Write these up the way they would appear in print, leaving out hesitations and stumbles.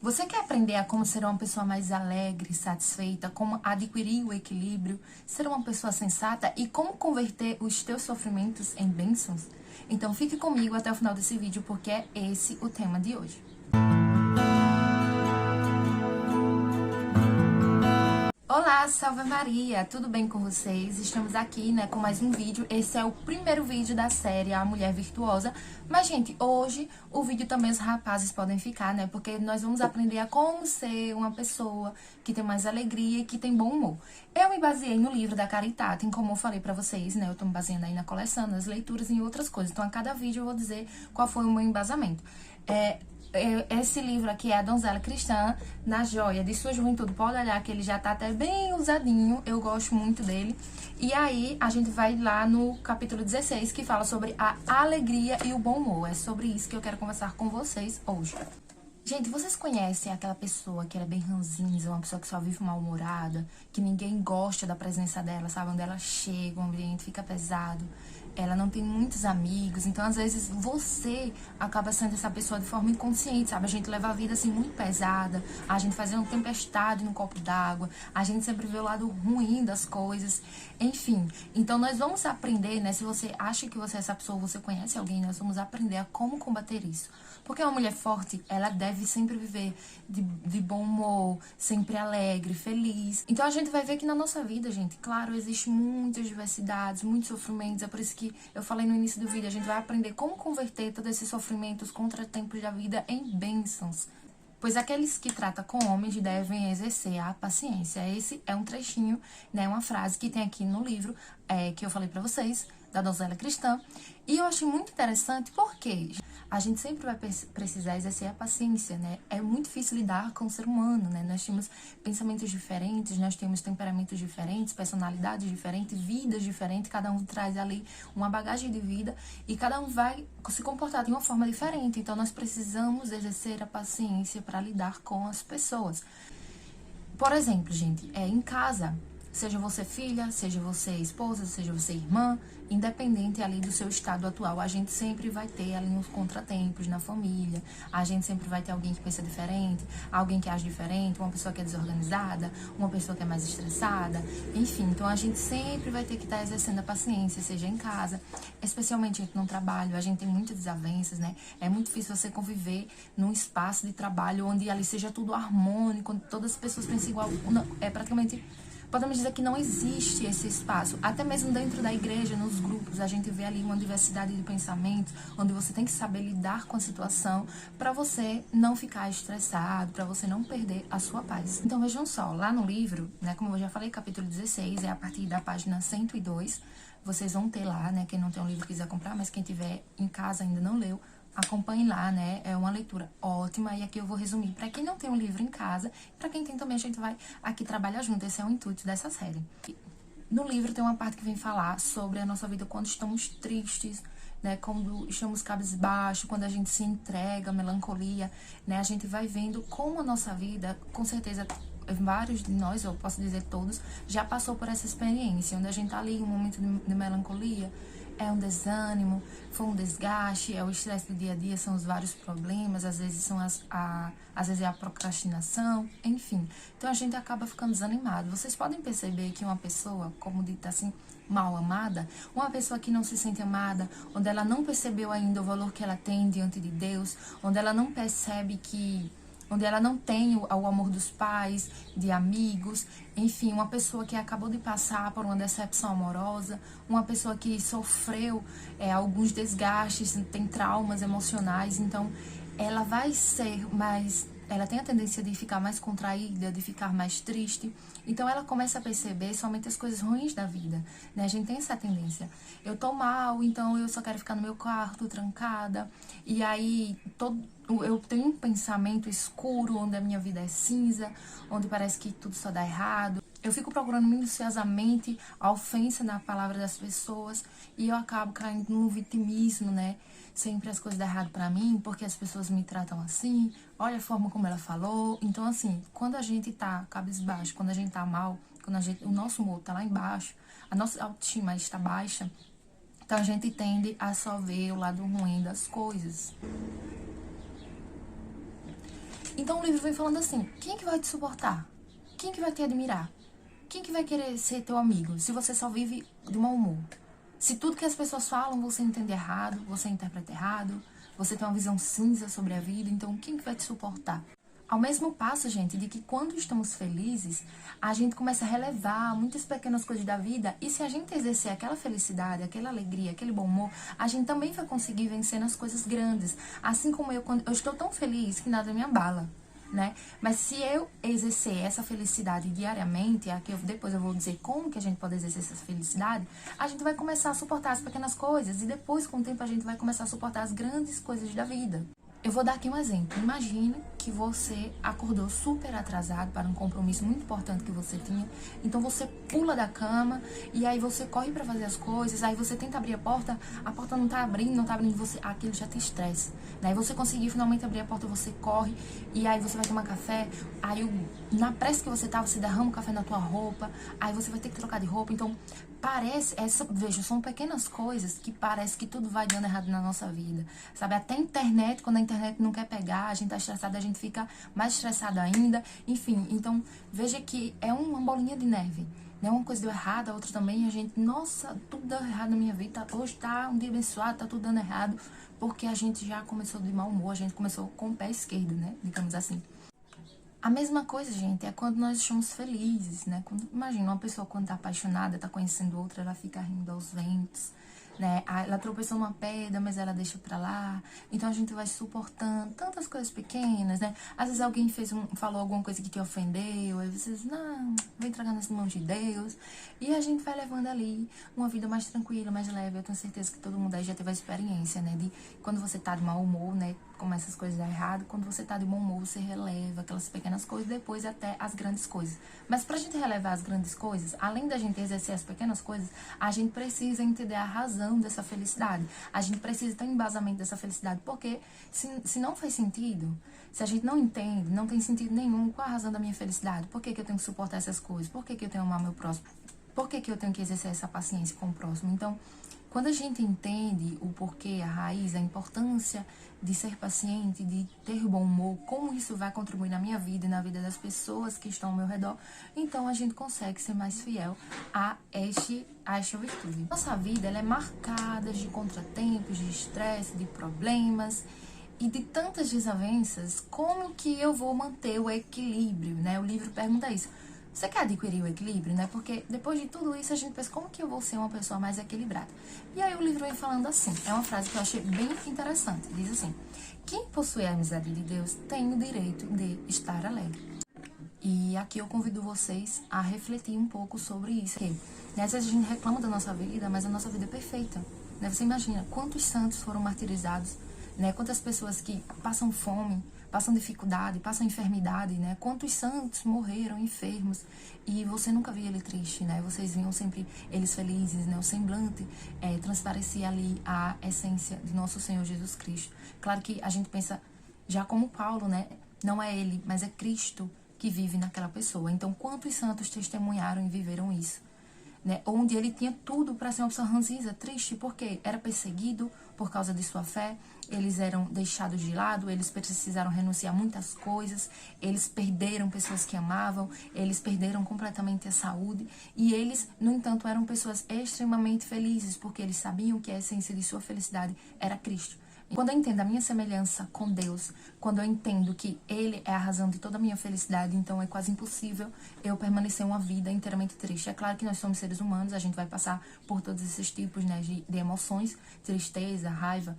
Você quer aprender a como ser uma pessoa mais alegre, satisfeita, como adquirir o equilíbrio, ser uma pessoa sensata e como converter os teus sofrimentos em bênçãos? Então fique comigo até o final desse vídeo porque é esse o tema de hoje. Olá, salve Maria! Tudo bem com vocês? Estamos aqui, com mais um vídeo. Esse é o primeiro vídeo da série A Mulher Virtuosa. Mas, gente, hoje o vídeo também os rapazes podem ficar, porque nós vamos aprender a como ser uma pessoa que tem mais alegria e que tem bom humor. Eu me baseei no livro da Caritatem, como eu falei pra vocês, eu tô me baseando aí na coleção, nas leituras e em outras coisas. Então, a cada vídeo eu vou dizer qual foi o meu embasamento. Esse livro aqui é A Donzela Cristã, na joia de sua juventude. Pode olhar que ele já tá até bem usadinho, eu gosto muito dele. E aí, a gente vai lá no capítulo 16, que fala sobre a alegria e o bom humor. É sobre isso que eu quero conversar com vocês hoje. Gente, vocês conhecem aquela pessoa que ela é bem ranzinza, uma pessoa que só vive mal-humorada, que ninguém gosta da presença dela, sabe? Onde ela chega, o ambiente fica pesado, ela não tem muitos amigos, então às vezes você acaba sendo essa pessoa de forma inconsciente, sabe? A gente leva a vida assim muito pesada, a gente faz uma tempestade no copo d'água, a gente sempre vê o lado ruim das coisas, enfim. Então nós vamos aprender, se você acha que você é essa pessoa, você conhece alguém, nós vamos aprender a como combater isso. Porque uma mulher forte, ela deve sempre viver de bom humor, sempre alegre, feliz. Então a gente vai ver que na nossa vida, gente, claro, existe muitas diversidades, muitos sofrimentos. É por isso que eu falei no início do vídeo, a gente vai aprender como converter todos esses sofrimentos, contratempos da vida em bênçãos. Pois aqueles que tratam com homens devem exercer a paciência. Esse é um trechinho, uma frase que tem aqui no livro, que eu falei pra vocês, da Donzela Cristã. E eu achei muito interessante porque a gente sempre vai precisar exercer a paciência, É muito difícil lidar com o ser humano, Nós temos pensamentos diferentes, nós temos temperamentos diferentes, personalidades diferentes, vidas diferentes, cada um traz ali uma bagagem de vida e cada um vai se comportar de uma forma diferente. Então nós precisamos exercer a paciência para lidar com as pessoas. Por exemplo, gente, em casa, seja você filha, seja você esposa, seja você irmã, independente ali do seu estado atual, a gente sempre vai ter ali uns contratempos na família, a gente sempre vai ter alguém que pensa diferente, alguém que age diferente, uma pessoa que é desorganizada, uma pessoa que é mais estressada, enfim. Então a gente sempre vai ter que estar exercendo a paciência, seja em casa, especialmente no trabalho, a gente tem muitas desavenças, É muito difícil você conviver num espaço de trabalho onde ali seja tudo harmônico, onde todas as pessoas pensam igual, é praticamente... Podemos dizer que não existe esse espaço. Até mesmo dentro da igreja, nos grupos, a gente vê ali uma diversidade de pensamentos, onde você tem que saber lidar com a situação para você não ficar estressado, para você não perder a sua paz. Então vejam só, lá no livro, como eu já falei, capítulo 16, é a partir da página 102, vocês vão ter lá, quem não tem um livro quiser comprar, mas quem tiver em casa ainda não leu, acompanhe lá, É uma leitura ótima e aqui eu vou resumir para quem não tem um livro em casa, para quem tem também a gente vai aqui trabalhar junto, esse é o intuito dessa série. No livro tem uma parte que vem falar sobre a nossa vida quando estamos tristes, quando estamos cabisbaixo, quando a gente se entrega à melancolia, A gente vai vendo como a nossa vida, com certeza, vários de nós, eu posso dizer todos, já passou por essa experiência, onde a gente tá ali em um momento de melancolia, é um desânimo, foi um desgaste, é o estresse do dia a dia, são os vários problemas, às vezes são às vezes é a procrastinação, enfim. Então a gente acaba ficando desanimado. Vocês podem perceber que uma pessoa, como dita assim, mal amada, uma pessoa que não se sente amada, onde ela não percebeu ainda o valor que ela tem diante de Deus, onde ela não percebe onde ela não tem o amor dos pais, de amigos, enfim, uma pessoa que acabou de passar por uma decepção amorosa, uma pessoa que sofreu alguns desgastes, tem traumas emocionais, então ela vai ser mais... Ela tem a tendência de ficar mais contraída, de ficar mais triste. Então, ela começa a perceber somente as coisas ruins da vida, A gente tem essa tendência. Eu tô mal, então eu só quero ficar no meu quarto, trancada. E aí, eu tenho um pensamento escuro, onde a minha vida é cinza, onde parece que tudo só dá errado. Eu fico procurando minuciosamente a ofensa na palavra das pessoas e eu acabo caindo no vitimismo, Sempre as coisas dão errado pra mim, porque as pessoas me tratam assim, olha a forma como ela falou. Então, assim, quando a gente tá cabisbaixo, quando a gente tá mal, quando o nosso humor tá lá embaixo, a nossa autoestima está baixa, então a gente tende a só ver o lado ruim das coisas. Então o livro vem falando assim, quem que vai te suportar? Quem que vai te admirar? Quem que vai querer ser teu amigo se você só vive de mau humor? Se tudo que as pessoas falam você entende errado, você interpreta errado, você tem uma visão cinza sobre a vida, então quem que vai te suportar? Ao mesmo passo, gente, de que quando estamos felizes, a gente começa a relevar muitas pequenas coisas da vida e se a gente exercer aquela felicidade, aquela alegria, aquele bom humor, a gente também vai conseguir vencer nas coisas grandes. Assim como eu, quando eu estou tão feliz que nada me abala, né? Mas se eu exercer essa felicidade diariamente, aqui depois eu vou dizer como que a gente pode exercer essa felicidade, a gente vai começar a suportar as pequenas coisas e depois, com o tempo, a gente vai começar a suportar as grandes coisas da vida. Eu vou dar aqui um exemplo. Imagine que você acordou super atrasado para um compromisso muito importante que você tinha. Então você pula da cama e aí você corre para fazer as coisas. Aí você tenta abrir a porta não tá abrindo, você, aquilo já te estressa. Daí você conseguir finalmente abrir a porta, você corre e aí você vai tomar café. Aí na pressa que você tá, você derrama o café na tua roupa. Aí você vai ter que trocar de roupa. Então veja, são pequenas coisas que parece que tudo vai dando errado na nossa vida, sabe? Até a internet, quando a internet não quer pegar, a gente tá estressada, a gente fica mais estressado ainda, enfim. Então, veja que é uma bolinha de neve, né? Uma coisa deu errado, a outra também, a gente, nossa, tudo deu errado na minha vida, hoje tá um dia abençoado, tá tudo dando errado, porque a gente já começou de mau humor, a gente começou com o pé esquerdo, né? Digamos assim. A mesma coisa, gente, é quando nós estamos felizes, né? Imagina, uma pessoa quando tá apaixonada, tá conhecendo outra, ela fica rindo aos ventos, né? Ela tropeçou numa pedra, mas ela deixa pra lá. Então a gente vai suportando tantas coisas pequenas, né? Às vezes alguém falou alguma coisa que te ofendeu, aí vocês, não, vem entregar nas mãos de Deus. E a gente vai levando ali uma vida mais tranquila, mais leve. Eu tenho certeza que todo mundo aí já teve a experiência, né? De quando você tá de mau humor, né? Começa as coisas a dar errado. Quando você tá de bom humor, você releva aquelas pequenas coisas, depois até as grandes coisas. Mas pra gente relevar as grandes coisas, além da gente exercer as pequenas coisas, a gente precisa entender a razão dessa felicidade. A gente precisa ter um embasamento dessa felicidade, porque se não faz sentido, se a gente não entende, não tem sentido nenhum, qual a razão da minha felicidade? Por que eu tenho que suportar essas coisas? Por que eu tenho que amar meu próximo? Por que eu tenho que exercer essa paciência com o próximo? Então, quando a gente entende o porquê, a raiz, a importância de ser paciente, de ter bom humor, como isso vai contribuir na minha vida e na vida das pessoas que estão ao meu redor, então a gente consegue ser mais fiel a esta virtude. Nossa vida ela é marcada de contratempos, de estresse, de problemas e de tantas desavenças. Como que eu vou manter o equilíbrio, né? O livro pergunta isso. Você quer adquirir o equilíbrio, né? Porque depois de tudo isso a gente pensa, como que eu vou ser uma pessoa mais equilibrada? E aí o livro vem falando assim, é uma frase que eu achei bem interessante, diz assim: quem possui a amizade de Deus tem o direito de estar alegre. E aqui eu convido vocês a refletir um pouco sobre isso. Porque, né, às vezes a gente reclama da nossa vida, mas a nossa vida é perfeita, né? Você imagina quantos santos foram martirizados, né? Quantas pessoas que passam fome, passam dificuldade, passam enfermidade, né? Quantos santos morreram enfermos e você nunca via ele triste, né? Vocês viam sempre eles felizes, né? O semblante transparecia ali a essência de nosso Senhor Jesus Cristo. Claro que a gente pensa, já como Paulo, né? Não é ele, mas é Cristo que vive naquela pessoa. Então, quantos santos testemunharam e viveram isso? Né? Onde ele tinha tudo para ser uma pessoa ranzinza, triste, porque era perseguido por causa de sua fé, eles eram deixados de lado, eles precisaram renunciar a muitas coisas, eles perderam pessoas que amavam, eles perderam completamente a saúde, e eles, no entanto, eram pessoas extremamente felizes, porque eles sabiam que a essência de sua felicidade era Cristo. Quando eu entendo a minha semelhança com Deus, quando eu entendo que Ele é a razão de toda a minha felicidade, então é quase impossível eu permanecer uma vida inteiramente triste. É claro que nós somos seres humanos, a gente vai passar por todos esses tipos, né, de emoções, tristeza, raiva,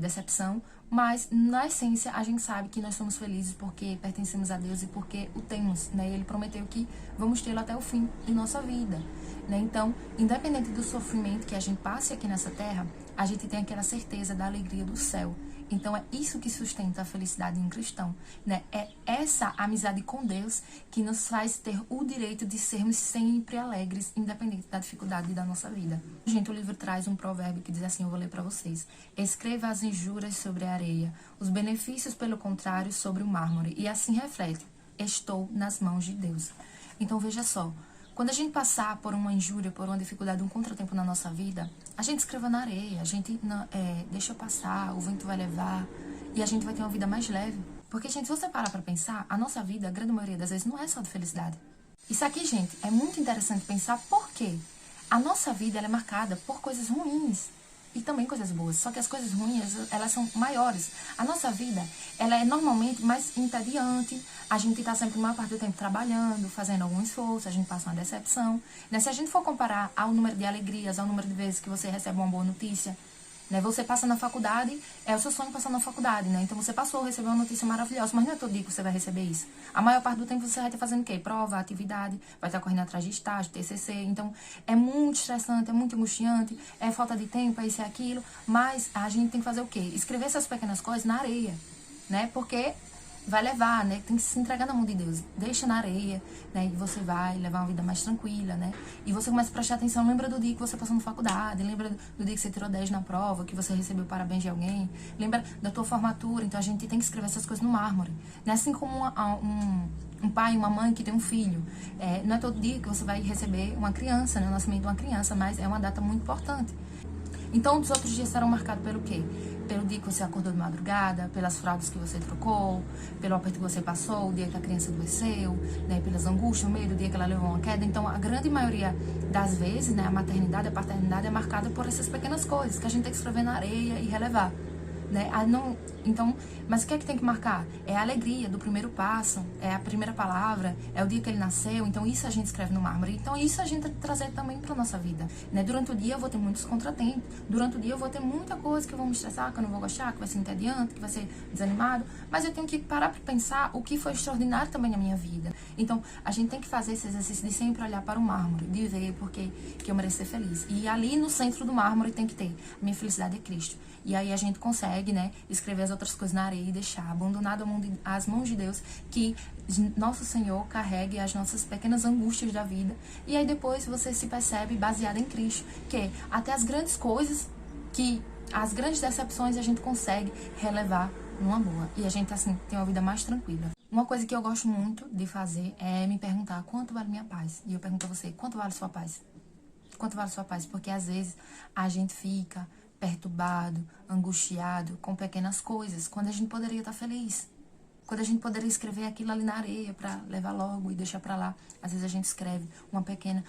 decepção, mas na essência a gente sabe que nós somos felizes porque pertencemos a Deus e porque o temos, né? Ele prometeu que vamos tê-lo até o fim de nossa vida, né? Então, independente do sofrimento que a gente passe aqui nessa terra, a gente tem aquela certeza da alegria do céu. Então é isso que sustenta a felicidade em um cristão, né? É essa amizade com Deus que nos faz ter o direito de sermos sempre alegres, independente da dificuldade da nossa vida. Gente, o livro traz um provérbio que diz assim, eu vou ler para vocês: escreva as injúrias sobre a areia, os benefícios, pelo contrário, sobre o mármore, e assim reflete, estou nas mãos de Deus. Então veja só, quando a gente passar por uma injúria, por uma dificuldade, um contratempo na nossa vida, a gente escreva na areia, a gente deixa passar, o vento vai levar e a gente vai ter uma vida mais leve. Porque, gente, se você parar pra pensar, a nossa vida, a grande maioria das vezes, não é só de felicidade. Isso aqui, gente, é muito interessante pensar por quê. A nossa vida, ela é marcada por coisas ruins e também coisas boas. Só que as coisas ruins, elas são maiores. A nossa vida, ela é normalmente mais entediante. A gente tá sempre, a maior parte do tempo, trabalhando, fazendo algum esforço, a gente passa uma decepção. Né? Se a gente for comparar ao número de alegrias, ao número de vezes que você recebe uma boa notícia, né? Você passa na faculdade, é o seu sonho passar na faculdade, né? Então você passou, recebeu uma notícia maravilhosa, mas não é todo dia que você vai receber isso. A maior parte do tempo você vai estar fazendo o quê? Prova, atividade, vai estar correndo atrás de estágio, TCC. Então é muito estressante, é muito angustiante, é falta de tempo, é isso e aquilo. Mas a gente tem que fazer o quê? Escrever essas pequenas coisas na areia, né? Porque vai levar, né? Tem que se entregar na mão de Deus. Deixa na areia, né? E você vai levar uma vida mais tranquila, né? E você começa a prestar atenção. Lembra do dia que você passou na faculdade. Lembra do dia que você tirou 10 na prova, que você recebeu parabéns de alguém. Lembra da tua formatura. Então, a gente tem que escrever essas coisas no mármore. Né? Assim como um pai e uma mãe que tem um filho. Não é todo dia que você vai receber uma criança, né? O nascimento de uma criança, mas é uma data muito importante. Então, os outros dias serão marcados pelo quê? Pelo dia que você acordou de madrugada, pelas fraldas que você trocou, pelo aperto que você passou, o dia que a criança adoeceu, né, pelas angústias, o medo, o dia que ela levou uma queda. Então, a grande maioria das vezes, né, a maternidade, a paternidade é marcada por essas pequenas coisas que a gente tem que escrever na areia e relevar. Né? Então, mas o que é que tem que marcar? É a alegria do primeiro passo, é a primeira palavra, é o dia que ele nasceu. Então isso a gente escreve no mármore. Então isso a gente tem que trazer também para nossa vida, né? Durante o dia eu vou ter muitos contratempos, durante o dia eu vou ter muita coisa que eu vou me estressar, que eu não vou gostar, que vai ser entediante, que vai ser desanimado, mas eu tenho que parar para pensar o que foi extraordinário também na minha vida. Então a gente tem que fazer esse exercício de sempre olhar para o mármore, de ver porque que eu mereço ser feliz. E ali no centro do mármore tem que ter a minha felicidade é Cristo. E aí a gente consegue, né, escrever as outras coisas na areia e deixar abandonado às mãos de Deus, que nosso Senhor carregue as nossas pequenas angústias da vida. E aí depois você se percebe baseado em Cristo, que até as grandes coisas, as grandes decepções a gente consegue relevar numa boa. E a gente, assim, tem uma vida mais tranquila. Uma coisa que eu gosto muito de fazer é me perguntar quanto vale minha paz. E eu pergunto a você, quanto vale sua paz? Quanto vale sua paz? Porque às vezes a gente fica perturbado, angustiado com pequenas coisas, quando a gente poderia estar feliz. Quando a gente poderia escrever aquilo ali na areia para levar logo e deixar para lá. Às vezes a gente escreve uma pequena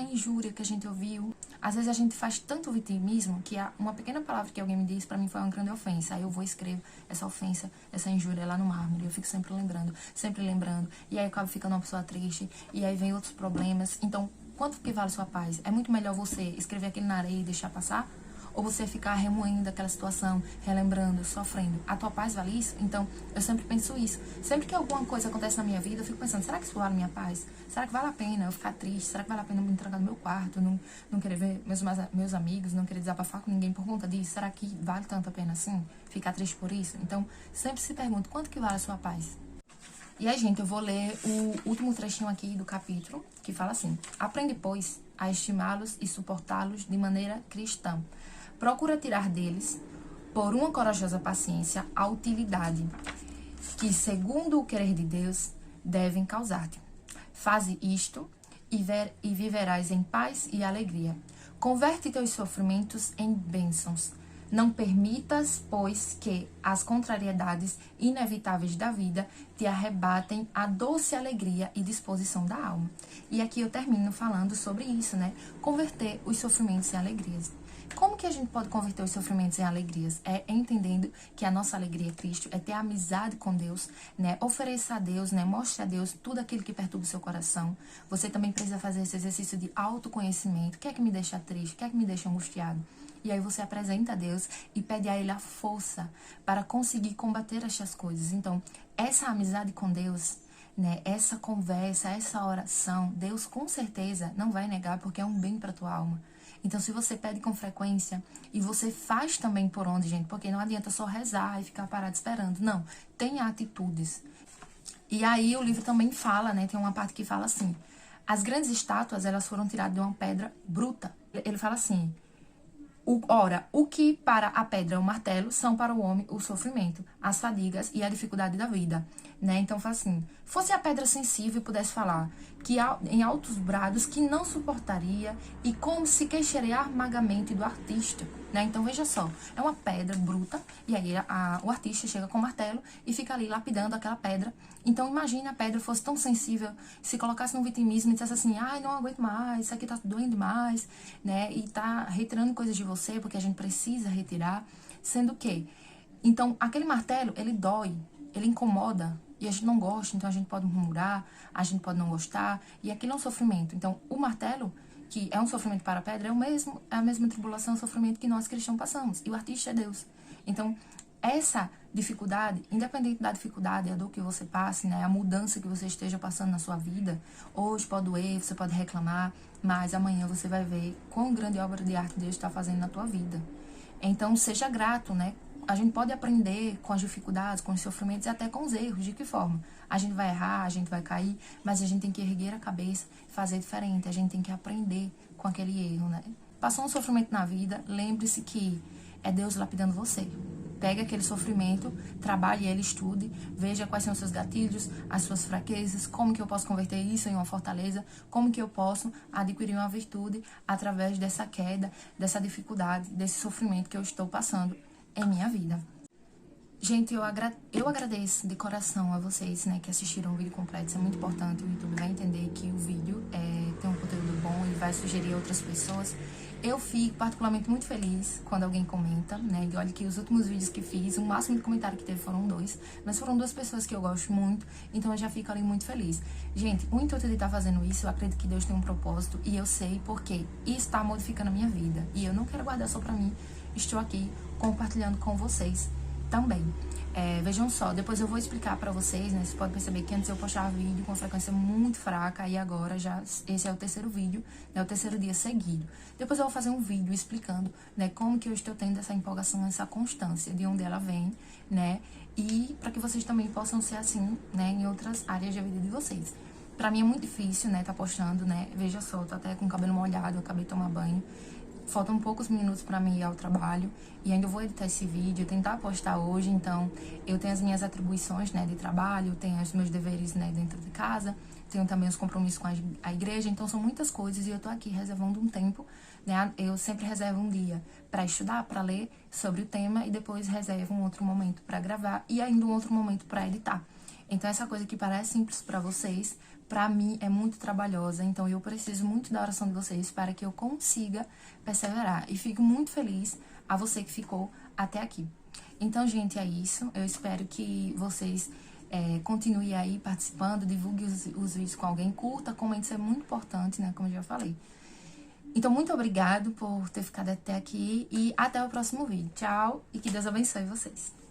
injúria que a gente ouviu. Às vezes a gente faz tanto vitimismo que uma pequena palavra que alguém me disse para mim foi uma grande ofensa. Aí eu vou e escrevo essa ofensa, essa injúria lá no mármore. Eu fico sempre lembrando. E aí eu acabo ficando uma pessoa triste. E aí vem outros problemas. Então, quanto que vale sua paz? É muito melhor você escrever aquilo na areia e deixar passar? Ou você ficar remoendo aquela situação, relembrando, sofrendo? A tua paz vale isso? Então, eu sempre penso isso. Sempre que alguma coisa acontece na minha vida, eu fico pensando, será que isso vale a minha paz? Será que vale a pena eu ficar triste? Será que vale a pena eu me entregar no meu quarto? Não querer ver meus amigos, não querer desabafar com ninguém por conta disso? Será que vale tanto a pena assim? Ficar triste por isso? Então, sempre se pergunta, quanto que vale a sua paz? E aí, gente, eu vou ler o último trechinho aqui do capítulo, que fala assim: aprende, pois, a estimá-los e suportá-los de maneira cristã. Procura tirar deles, por uma corajosa paciência, a utilidade que, segundo o querer de Deus, devem causar-te. Faze isto e viverás em paz e alegria. Converte teus sofrimentos em bênçãos. Não permitas, pois, que as contrariedades inevitáveis da vida te arrebatem a doce alegria e disposição da alma. E aqui eu termino falando sobre isso, né? Converter os sofrimentos em alegrias. Como que a gente pode converter os sofrimentos em alegrias? É entendendo que a nossa alegria é Cristo, é ter amizade com Deus, né? Ofereça a Deus, né? Mostre a Deus tudo aquilo que perturba o seu coração. Você também precisa fazer esse exercício de autoconhecimento. O que é que me deixa triste? O que é que me deixa angustiado? E aí você apresenta a Deus e pede a Ele a força para conseguir combater estas coisas. Então, essa amizade com Deus, né? Essa conversa, essa oração, Deus com certeza não vai negar, porque é um bem para tua alma. Então, se você pede com frequência e você faz também por onde, gente, porque não adianta só rezar e ficar parado esperando. Não, tenha atitudes. E aí o livro também fala, né, tem uma parte que fala assim: as grandes estátuas, elas foram tiradas de uma pedra bruta. Ele fala assim: ora, o que para a pedra é o martelo, são para o homem o sofrimento, as fadigas e a dificuldade da vida, né? Então, fala assim: fosse a pedra sensível e pudesse falar, em altos brados que não suportaria e como se queixaria amargamente do artista, né? Então veja só, é uma pedra bruta e aí o artista chega com o martelo e fica ali lapidando aquela pedra. Então imagine a pedra fosse tão sensível, se colocasse no vitimismo e dissesse assim, ai, não aguento mais, isso aqui tá doendo demais, né? E tá retirando coisas de você porque a gente precisa retirar, sendo que, então aquele martelo, ele dói, ele incomoda, e a gente não gosta, então a gente pode murmurar, a gente pode não gostar, e aquilo é um sofrimento. Então, o martelo, que é um sofrimento para a pedra, é a mesma tribulação, sofrimento que nós cristãos passamos, e o artista é Deus. Então, essa dificuldade, independente da dificuldade, a dor que você passe, né, a mudança que você esteja passando na sua vida, hoje pode doer, você pode reclamar, mas amanhã você vai ver quão grande obra de arte Deus está fazendo na tua vida. Então, seja grato, né? A gente pode aprender com as dificuldades, com os sofrimentos e até com os erros. De que forma? A gente vai errar, a gente vai cair, mas a gente tem que erguer a cabeça e fazer diferente. A gente tem que aprender com aquele erro, né? Passou um sofrimento na vida, lembre-se que é Deus lapidando você. Pega aquele sofrimento, trabalhe ele, estude, veja quais são os seus gatilhos, as suas fraquezas, como que eu posso converter isso em uma fortaleza, como que eu posso adquirir uma virtude através dessa queda, dessa dificuldade, desse sofrimento que eu estou passando em minha vida. Gente, eu agradeço de coração a vocês, né, que assistiram o vídeo completo. Isso é muito importante. O YouTube vai entender que o vídeo tem um conteúdo bom e vai sugerir a outras pessoas. Eu fico particularmente muito feliz quando alguém comenta, né? E olha que os últimos vídeos que fiz, o máximo de comentário que teve foram 2, mas foram 2 pessoas que eu gosto muito, então eu já fico ali muito feliz. Gente, o intuito de estar fazendo isso, eu acredito que Deus tem um propósito e eu sei porque isso está modificando a minha vida. E eu não quero guardar só pra mim, estou aqui compartilhando com vocês também. Vejam só, depois eu vou explicar pra vocês, né? Vocês podem perceber que antes eu postava vídeo com frequência muito fraca e agora já esse é o terceiro vídeo, né? O terceiro dia seguido. Depois eu vou fazer um vídeo explicando, né, como que eu estou tendo essa empolgação, essa constância, de onde ela vem, né? E para que vocês também possam ser assim, né, em outras áreas da vida de vocês. Pra mim é muito difícil, né, tá postando, né? Veja só, eu tô até com o cabelo molhado, eu acabei de tomar banho. Faltam poucos minutos para mim ir ao trabalho e ainda vou editar esse vídeo, tentar postar hoje. Então, eu tenho as minhas atribuições, né, de trabalho, tenho os meus deveres, né, dentro de casa, tenho também os compromissos com a igreja. Então, são muitas coisas e eu tô aqui reservando um tempo, né? Eu sempre reservo um dia para estudar, para ler sobre o tema e depois reservo um outro momento para gravar e ainda um outro momento para editar. Então, essa coisa que parece simples para vocês, para mim é muito trabalhosa. Então, eu preciso muito da oração de vocês para que eu consiga perseverar. E fico muito feliz a você que ficou até aqui. Então, gente, é isso. Eu espero que vocês continuem aí participando, divulguem os vídeos com alguém, curta, comente, isso é muito importante, né? Como eu já falei. Então, muito obrigado por ter ficado até aqui e até o próximo vídeo. Tchau e que Deus abençoe vocês.